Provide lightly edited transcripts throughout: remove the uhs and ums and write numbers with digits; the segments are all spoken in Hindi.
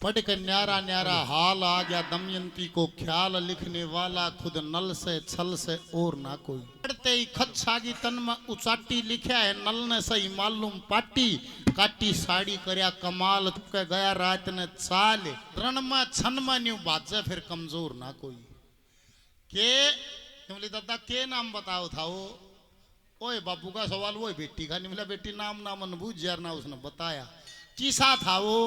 पढ़ कर न्यारा न्यारा हाल आ गया दमयंती को ख्याल लिखने वाला खुद नल से छल से और ना कोई। पढ़ते ही खत छागी तन में उचाटी लिखा है नल ने सही मालूम पाटी काटी साड़ी करया कमाल के गया रात ने चाल रण में छन में न्यू बाजे फिर कमजोर ना कोई। के बोले दादा के नाम बताओ था वो ओए बाबू का सवाल वो बेटी का नहीं बोला बेटी नाम ना मन बूझ यार ना उसने बताया किसा था वो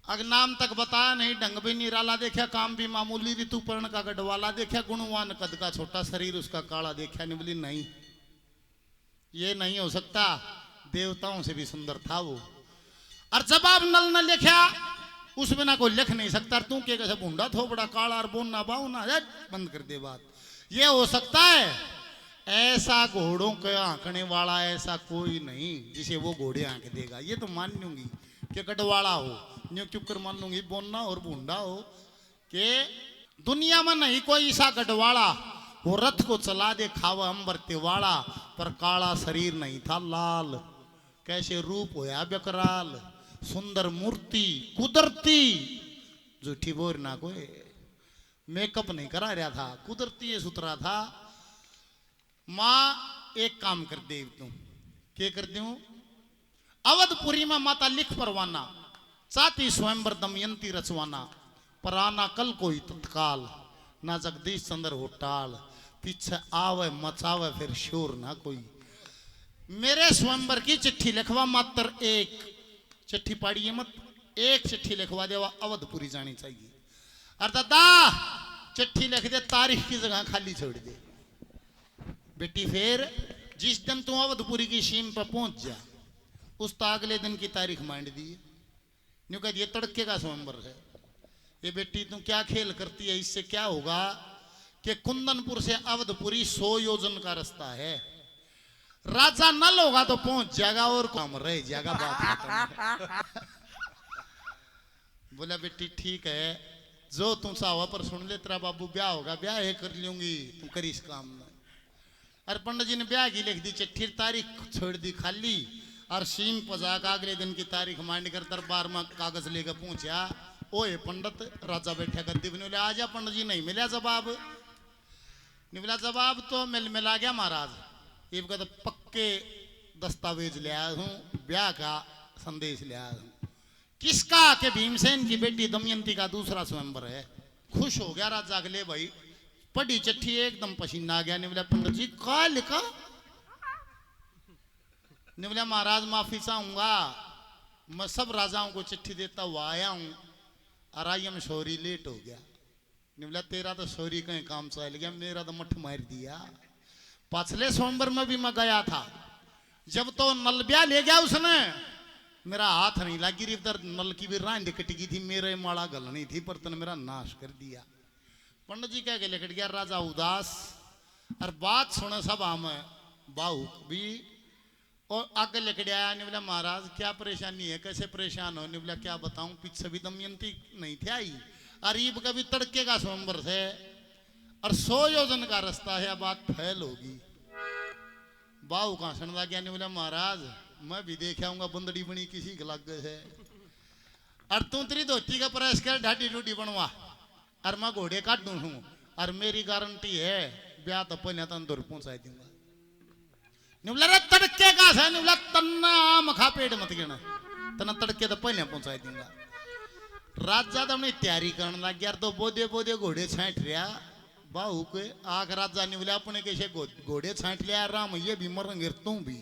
अगर नाम तक बताया नहीं ढंग भी निराला देखा काम भी मामूली ऋतुपर्ण का गढ़वाला देखा गुणवान कद का छोटा शरीर उसका काला देखा नहीं बोली नहीं ये नहीं हो सकता देवताओं से भी सुंदर था वो। और जवाब नल ने लिखा उस बिना कोई लिख नहीं सकता तू के कैसे भूंडा थोपड़ा काला और बोना बाउना बंद कर दे बात। ये हो सकता है ऐसा घोड़ों के आंकने वाला ऐसा कोई नहीं जिसे वो घोड़े आंक देगा। ये तो मान लूंगी कि गढ़वाला हो न्यू क्यों कर मान लूंगी बोना और भूंडा हो कि दुनिया में नहीं कोई ऐसा गढ़वाला वो रथ को चला दे खावा अंबर तिवाड़ा पर काला शरीर नहीं था लाल कैसे रूप होया बेकराल सुंदर मूर्ति कुदरती झूठी बोर ना कोई मेकअप नहीं करा रहा था कुदरती ये सुतरा था। माँ एक काम कर दे तू क्या कर दूं अवधपुरी में माता लिख परवाना चाहती स्वयंवर दमयंती रचवाना पराना कल कोई तत्काल ना जगदीश चंद्र हो टाल पीछे आवे मचावे फिर शोर ना कोई। मेरे स्वयंवर की चिट्ठी लिखवा मात्र एक चिट्ठी पाड़िए मत एक चिट्ठी लिखवा देवा अवधपुरी जानी चाहिए। और दादा चिट्ठी लिख दे तारीख की जगह खाली छोड़ दे बेटी फिर जिस दिन तू अवधपुरी की सीम पर पहुंच जा उस अगले दिन की तारीख मांड दी न्यू कह ये तड़के का स्वयंवर है। ये बेटी तू क्या खेल करती है इससे क्या होगा कि कुंदनपुर से अवधपुरी 100 योजन का रास्ता है राजा नल होगा तो पहुंच जाएगा और काम रह जाएगा बात बोला बेटी ठीक है जो तू चाहवा पर सुन ले तेरा बाबू ब्याह होगा ब्याह है कर लूंगी तू करी इस काम में। और पंडित जी ने ब्याह की लिख दी चिट्ठी तारीख छोड़ दी खाली और सीम पजा का अगले दिन की तारीख मांड कर दरबार में कागज लेकर पहुंचा ओए पंडित राजा बैठा गद्दी बने बोले आजा पंडित जी नहीं मिला जवाब नहीं मिला जवाब तो मिला गया महाराज ये कहते पक्के दस्तावेज ले आया हूँ ब्याह का संदेश ले आया हूँ किसका के भीमसेन की बेटी दमयंती का दूसरा स्वयंवर है। खुश हो गया राजा अगले भाई पढ़ी चिट्ठी एकदम पसीना आ गया नहीं बोला पंडित जी क्या लिखा नहीं बोला महाराज माफी चाहूंगा मैं सब राजाओं को चिट्ठी देता हुआ आया हूं और आई एम सॉरी लेट हो गया। नहीं बोला तेरा तो सॉरी कहीं काम चल गया मेरा तो मठ मार दिया। पिछले सोमवार में भी मैं गया था जब तो नलब्या ले गया उसने मेरा हाथ नहीं लगी इधर नल की भी रांड कट गई थी मेरे माड़ा गलनी थी पर तने मेरा नाश कर दिया। पंडित जी कह के लेकर गया राजा उदास और बात सुने सब हम बाहू भी और आगे लेकर आया नहीं बोला महाराज क्या परेशानी है कैसे परेशान हो नहीं बोला क्या बताऊं पीछे भी दमयंती नहीं थी आई अरीब का भी तड़के का स्वयंवर है और 100 योजन का रास्ता है बात फैल होगी। बाहू कहां सुनवा गया नहीं बोला महाराज मैं भी देख आऊंगा बंदड़ी बनी किसी के लग है और तू तेरी धोती का प्रेस कर ढाटी टूटी बनवा और मैं घोड़े काट दूं हूं और मेरी गारंटी है ब्याह तो पहले तंदूर पहुंचा दूंगा। रे तड़के का है नहीं बोला तन्ना आम खा पेट मत गिना तना तड़के तो पहले पहुंचा दूंगा। राजा तो अपनी तैयारी करने लग गया तो बोधे बोधे घोड़े छांट रहा बाहू के आग राजा नहीं बोला अपने कैसे घोड़े छांट लिया राम ये भी मरेंगे तू भी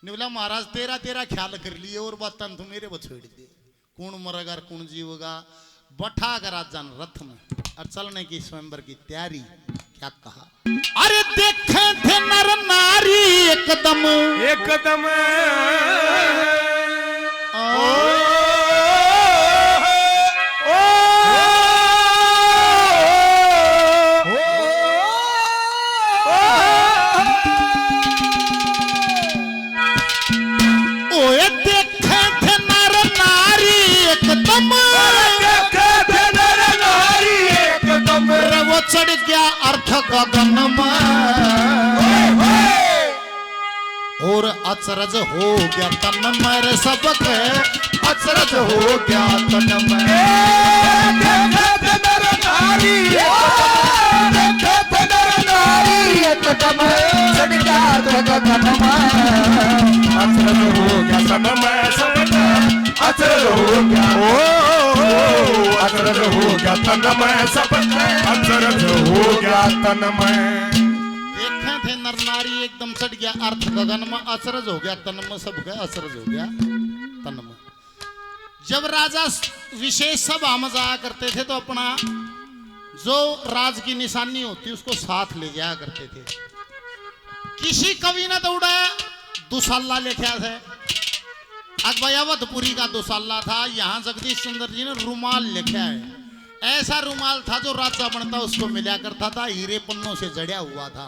नहीं बोला महाराज तेरा तेरा ख्याल कर लिए और बात तू मेरे को छोड़ दे कौन मरेगा कौन जीवेगा बैठा कर राजा रथ में और चलने की स्वयंवर की तैयारी क्या कहा अरे देखे थे नर नारी एकदम एकदम ओए देखे थे नर नारी एकदम वो चढ़ गया अर्थ गगन में और अचरज हो गया तन मेरे सबके, अचरज हो गया तन में। एकदम चढ़ गया गगन में, अचरज हो गया तन में सबके, अचरज हो गया, अचरज हो गया तन में सबके, अचरज हो गया तन में। देखे थे नर नारी एकदम चढ़ गया अर्थ गगन में, अचरज हो गया तन में सबके, अचरज हो गया तन में। जब राजा विशेष सभा में जाया करते थे तो अपना जो राज की निशानी होती उसको साथ ले जाया करते थे। किसी कवि ने तो उड़ा दुसाला लिखा था, अकबयावतपुरी का दुसाला था। यहाँ जगदीश चंद्र जी ने रुमाल लिखा है। ऐसा रुमाल था जो राजा बनता उसको मिला करता था, हीरे पन्नों से जड़िया हुआ था।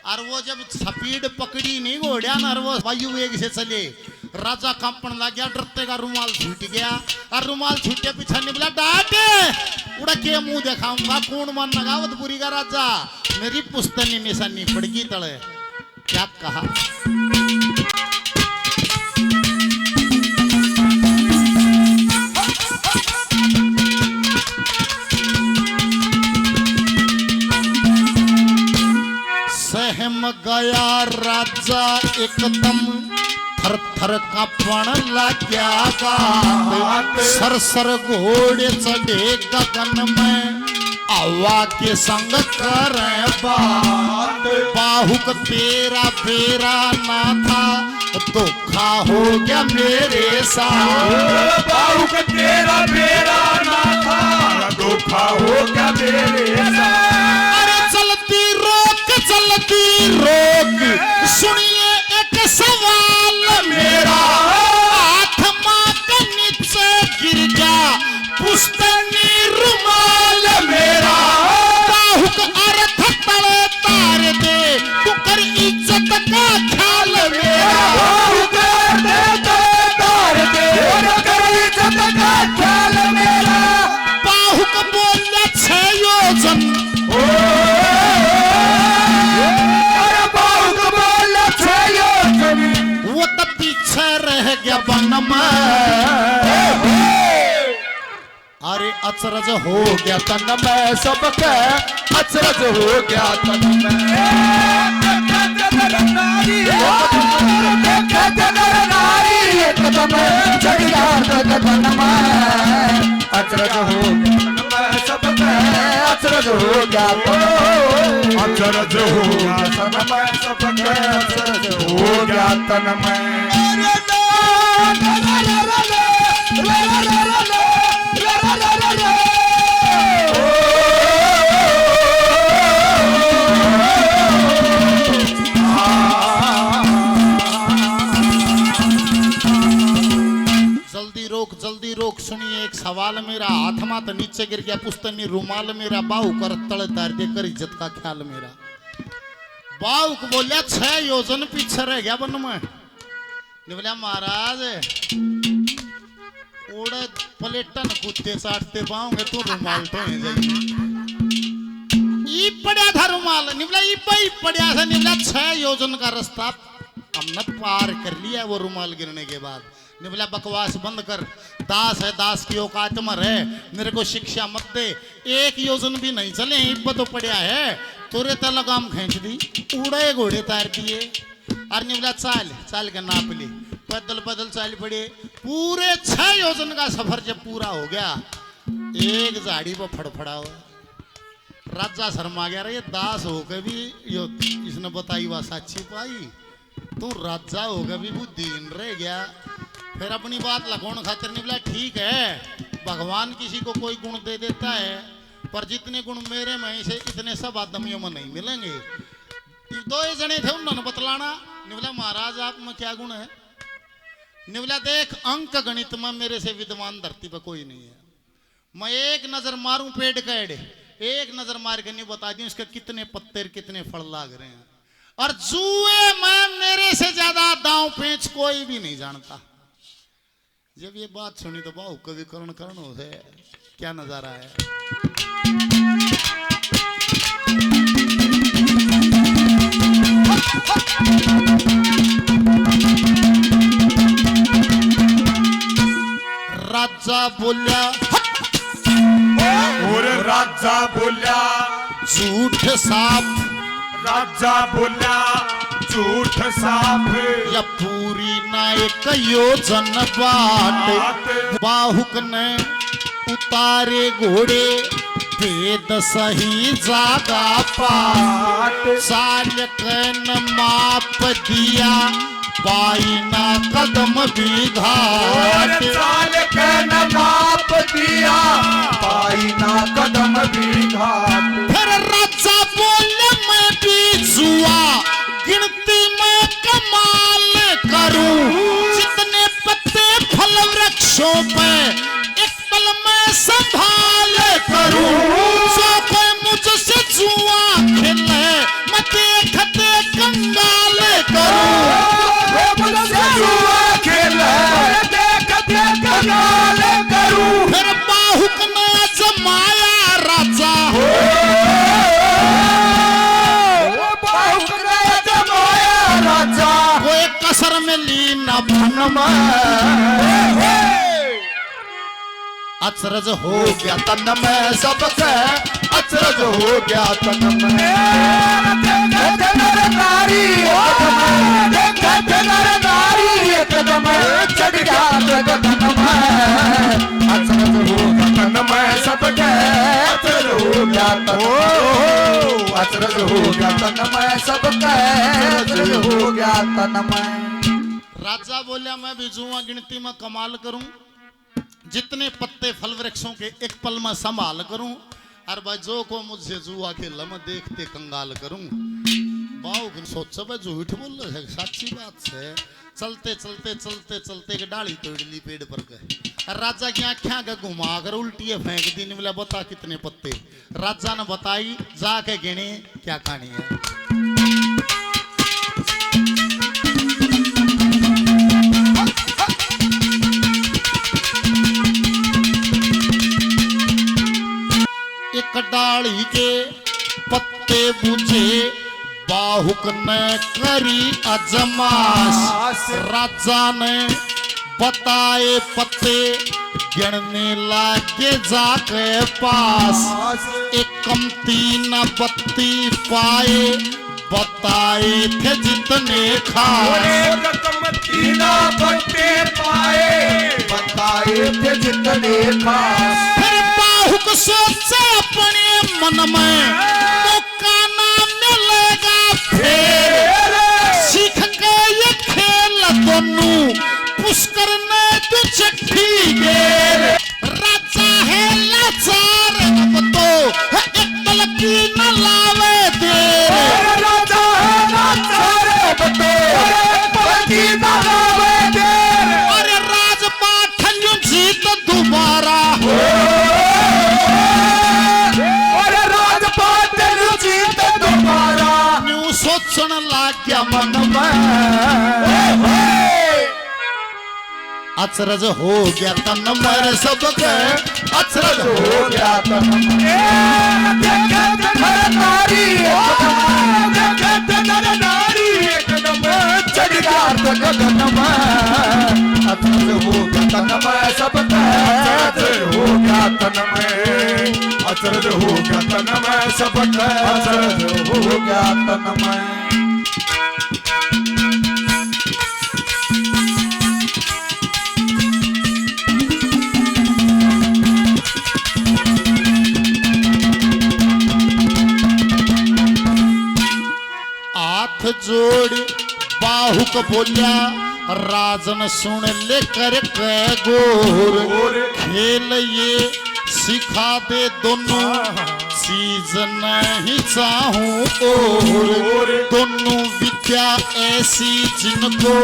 और वो जब स्पीड पकड़ी नहीं घोड़िया ना, वो वायु वेग से चले, राजा कांपन लग गया, डरते का रुमाल छूट गया। और रुमाल छूटे पीछे निकला डाटे, उड़ा के मुंह दिखाऊंगा कौन मन नगावतपुरी का राजा, मेरी पुस्तनी निशानी पड़गी तड़े। क्या कहा सहम गया राजा एकदम, थर थर कांपण लग्या गात, सर सर घोड़े चढ़े गगन में, हवा के संग करे बात। बाहुक तेरा बेरा ना था, धोखा हो गया मेरे साथ। बाहुक तेरा बेरा ना था, धोखा हो गया मेरे साथ। अरे चलती रोक सुनिए एक सवाल मेरा, आत्मा के नीचे गिर गया पुस्तनी रुमाल मेरा। बाहुक अर्थ तले तार दे, तू कर इज्जत का ख्याल मेरा। बाहुक अर्थ तले तार दे, तू कर इज्जत का ख्याल मेरा। बाहुक बोले 6 योजन, वो तो पीछे रह गया वन में। अरे अचरज हो गया तन में सबके, अचरज हो गया तन में। एकदम चढ़ गया गगन में, अचरज हो गया सबके, अचरज हो गया, अचरज हो गया तन में सबके, अचरज हो गया तन में। जल्दी रोक सुनिए एक सवाल मेरा, हाथ मात नीचे गिर गया पुस्तनी रुमाल मेरा। बाहु कर तड़ तार देकर इज्जत का ख्याल मेरा। बाहु को बोलिया 6 योजन पीछे रह गया वन में। बोलिया महाराज ओड़े पलेटन कूदते साटते पाओगे तो रुमाल तो ई पड़ा था रुमाल। निवला ई पड़ा था। निवला 6 योजन का रास्ता हमने पार कर लिया वो रुमाल गिरने के बाद। निवला बकवास बंद कर, दास है दास की औकात में रहे, मेरे को शिक्षा मत दे। 1 योजन भी नहीं चले इब्बत तो पड़ा है, तोरे तो लगाम खींच दी, उड़े घोड़े तार दिए। और निवला चाल के नाप ली, पैदल चाल पड़े। पूरे 6 योजन का सफर जब पूरा हो गया, एक झाड़ी पर फड़फड़ा हुआ। राजा शर्मा गया रे, दास होकर भी यो इसने बताई बात साक्षी पाई, तू राजा होकर भी बुद्धिहीन रह गया। फिर अपनी बात लगोन खातिर निकला, ठीक है भगवान किसी को कोई गुण दे देता है, पर जितने गुण मेरे में से इतने सब आदमियों में नहीं मिलेंगे। 2 जने थे उन्होंने बतलाना। निवला महाराज आप में क्या गुण है? निवला देख अंक गणित में मेरे से विद्वान धरती पर कोई नहीं है। मैं एक नजर मारूं पेड़ का एड़े, एक नजर मार के नहीं बता दी उसके कितने पत्ते कितने फल लाग रहे हैं। और जुए में मेरे से ज्यादा दांव पेंच कोई भी नहीं जानता। जब ये बात सुनी तो बाहु कवि करण हो है, क्या नजारा है। राजा बोल्या और राजा बोल्या झूठ साफ, राजा बोल्या झूठ साफ, या पूरी ना एक योजन बाट, बाहुक ने उतारे घोड़े भेद सही जागा पाट, चालक न माप दिया पाइना कदम भी घाट, चालक न माप दिया पाइना कदम भी घाट। फिर राजा बोले मैं भी जुआ गिनती में कमाल करूं, जितने पत्ते फल वृक्षों पे एक पल में संभाल करूं, जो कोई मुझसे जुआ खेले मैं देखते कंगाल करूं, मुझसे जुआ खेले देखते कंगाल करूं। फिर बाहुक ने जमाया राजा राजा कोई कसर में लीना भन अचरज हो गया तन में सबके अचरज हो गया तन में। नारी एकदम चढ़ गया गगन में, अचरज हो गया तन में सबके अचरज हो गया तन, अचरज हो गया तन में सबके अचरज हो गया तन में। राजा बोलिया मैं भी जुआ गिनती में कमाल करूं, जितने पत्ते फल वृक्षों के एक पल में संभाल करूं, और भाई जो को मुझसे जुआ खेला मैं देखते कंगाल करूं। बाऊ सोचो भाई झूठ बोल रहे है, सच्ची बात है। चलते चलते चलते चलते के डाली तोड़ ली पेड़ पर गए, राजा की आंखें के घुमा कर उल्टी फेंक दी, बोला बता कितने पत्ते, राजा ने बताई जाके गिने क्या कहानी है। एक डाली के पत्ते बुझे बाहुक ने करी अजमास, राजा ने बताए पत्ते गिनने लागे जाके पास, एक कम 3 बत्ती पाए बताए थे जितने खास, बत्ते पाए बताए थे जितने खास। फिर बाहुक सोचे अपने मन में मौका ना मिलेगा फिर, सीख के ये खेल दोनों पुष्कर ने तो चिट्ठी गेर, राजा है लाचार अब तो एक पल की न लावे देर, राजा है लाचार अब तो एक पल की न लावे देर, अरे राजपाट जीत दोबारा सोचन लाग गया मन में, अचरज हो गया तन में सबके अचरज हो गया तन में। नारी एकदम चढ़ गया गगन में, अचरज हो गया तन में सबके अचरज हो गया तन में, अचरज हो गया तन में सबके अचरज हो गया तन में। हाथ जोड़ बाहुक बोलिया राजन सुन लेकर के गोर, खेल ये सिखा दे दोनों चीज नहीं चाहूं और, दोनों विद्या ऐसी जिनको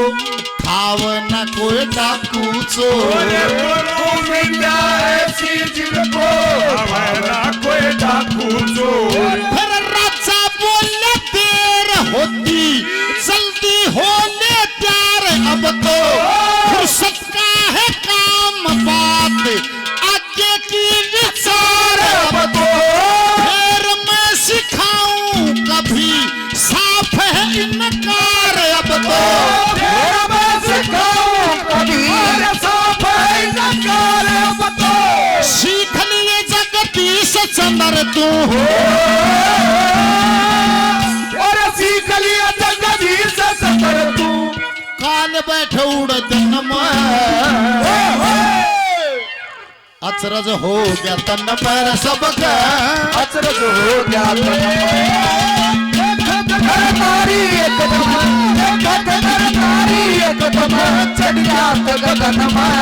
खाव न कोई डाकू चोर, विद्या ऐसी जिनको खाव न कोई डाकू चोर। फिर राजा बोले देर होती जल्दी होने प्यार, अब तो फुर्सत का है काम बात आगे की विचार, अब तो फिर मैं सिखाऊं कभी साफ है इनकार, अब तो चंदर तू हो और सीख लिया जगदीश चंदर तू काल बैठ उड़ दिन में अचरज हो गया तन पैर सबका अचरज हो गया नारी एकदम नारी एकदम चढ़ गया गगन में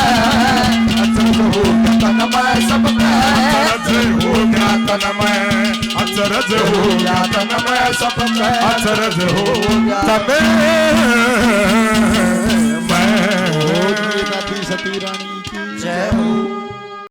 अचरज हो गया तन में सबका अचरज हो गया तन में अचरज हो गया तन में सबका अचरज हो गया तन में सती रानी की जय हो।